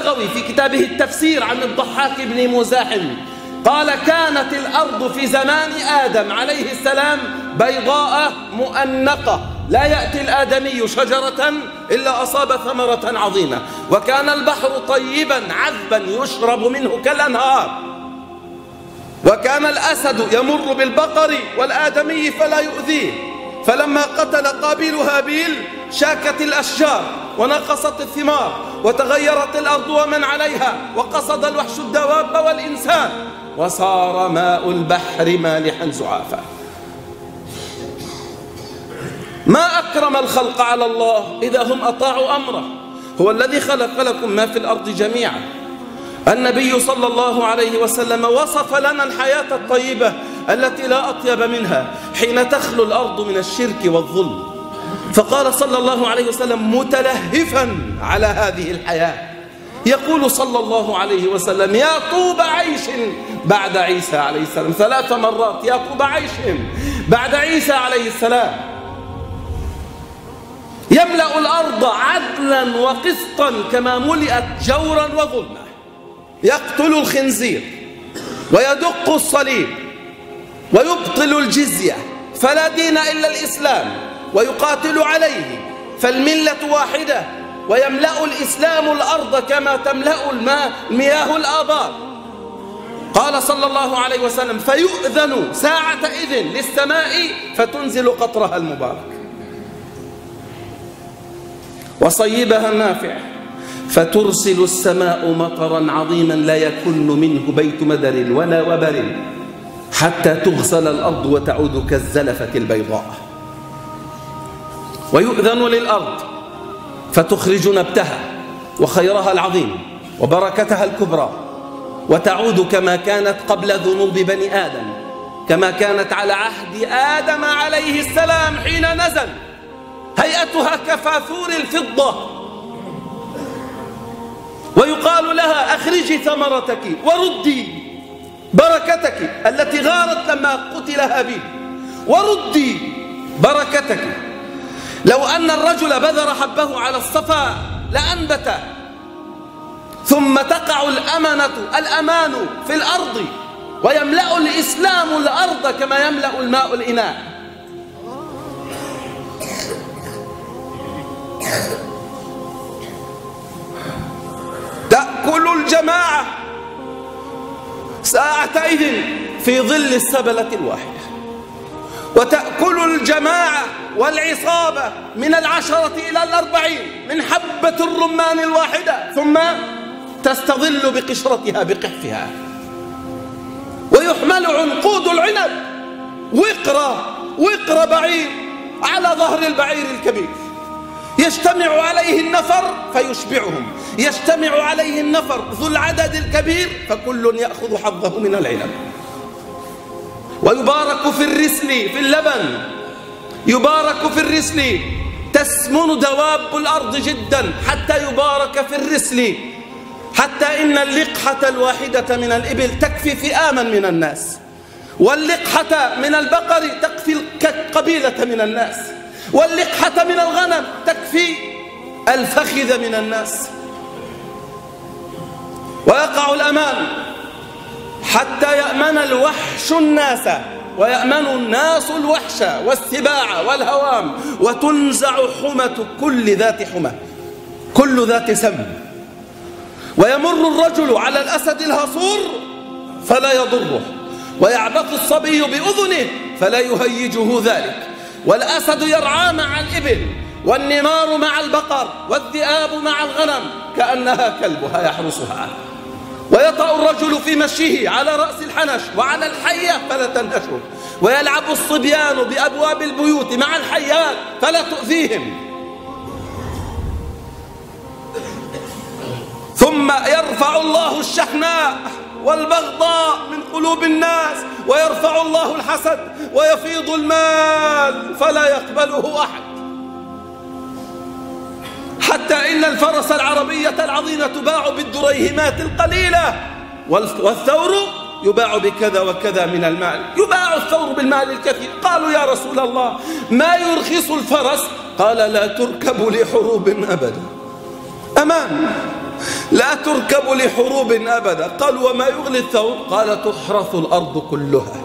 البغوي في كتابه التفسير عن الضحاك بن مزاحم قال: كانت الأرض في زمان آدم عليه السلام بيضاء مؤنقة، لا يأتي الآدمي شجرة إلا أصاب ثمرة عظيمة، وكان البحر طيبا عذبا يشرب منه كالأنهار، وكان الأسد يمر بالبقر والآدمي فلا يؤذيه. فلما قتل قابيل هابيل شاكت الأشجار ونقصت الثمار وتغيرت الأرض ومن عليها، وقصد الوحش الدواب والإنسان، وصار ماء البحر مالحا زعافا. ما أكرم الخلق على الله إذا هم أطاعوا أمره. هو الذي خلق لكم ما في الأرض جميعا. النبي صلى الله عليه وسلم وصف لنا الحياة الطيبة التي لا أطيب منها حين تخلو الأرض من الشرك والظلم، فقال صلى الله عليه وسلم متلهفا على هذه الحياة، يقول صلى الله عليه وسلم: يا طوب عيش بعد عيسى عليه السلام 3 مرات، يا طوب عيش بعد عيسى عليه السلام، يملأ الأرض عدلا وقسطا كما ملئت جورا وظلما، يقتل الخنزير ويدق الصليب ويبطل الجزية فلا دين إلا الإسلام، ويقاتل عليه فالملة واحدة، ويملأ الإسلام الأرض كما تملأ مياه الآبار. قال صلى الله عليه وسلم: فيؤذن ساعة إذن للسماء فتنزل قطرها المبارك وصيبها النافع، فترسل السماء مطرا عظيما لا يكن منه بيت مدر ولا وبر، حتى تغسل الأرض وتعود كالزلفة البيضاء. ويؤذن للأرض فتخرج نبتها وخيرها العظيم وبركتها الكبرى، وتعود كما كانت قبل ذنوب بني آدم، كما كانت على عهد آدم عليه السلام حين نزل، هيئتها كفاثور الفضة، ويقال لها: أخرجي ثمرتك وردي بركتك التي غارت لما قتل هابيل، وردي بركتك. لو أن الرجل بذر حبه على الصفا لأنبت، ثم تقع الأمان في الأرض، ويملأ الإسلام الأرض كما يملأ الماء الإناء. تأكل الجماعة ساعتئذ في ظل السبلة الواحدة، وتأكل الجماعة والعصابة من 10 إلى 40 من حبة الرمان الواحدة، ثم تستظل بقشرتها بقحفها، ويحمل عنقود العنب وقر بعير على ظهر البعير الكبير، يجتمع عليه النفر فيشبعهم، يجتمع عليه النفر ذو العدد الكبير فكل يأخذ حظه من العنب. ويبارك في الرسل في اللبن، يبارك في الرسل، تسمن دواب الأرض جدا حتى يبارك في الرسل، حتى إن اللقحة الواحدة من الإبل تكفي فئاما من الناس، واللقحة من البقر تكفي قبيلة من الناس، واللقحة من الغنم تكفي الفخذ من الناس. ويقع الأمان حتى يأمن الوحش الناس ويأمن الناس الوحش والسباع والهوام، وتنزع حمة كل ذات حمى، كل ذات سم. ويمر الرجل على الأسد الهصور فلا يضره، ويعبث الصبي بأذنه فلا يهيجه ذلك، والأسد يرعى مع الإبل، والنمار مع البقر، والذئاب مع الغنم كأنها كلبها يحرسها. ويطأ الرجل في مشيه على رأس الحنش وعلى الحية فلا تنهشه، ويلعب الصبيان بأبواب البيوت مع الحيات فلا تؤذيهم. ثم يرفع الله الشحناء والبغضاء من قلوب الناس، ويرفع الله الحسد، ويفيض المال فلا يقبله أحد، حتى إن الفرس العربية العظيمة تباع بالدريهمات القليلة، والثور يباع بكذا وكذا من المال، يباع الثور بالمال الكثير. قالوا: يا رسول الله ما يرخص الفرس؟ قال: لا تركب لحروب أبدا. أمان لا تركب لحروب أبدا. قالوا وما يغلي الثور؟ قال تحرث الأرض كلها.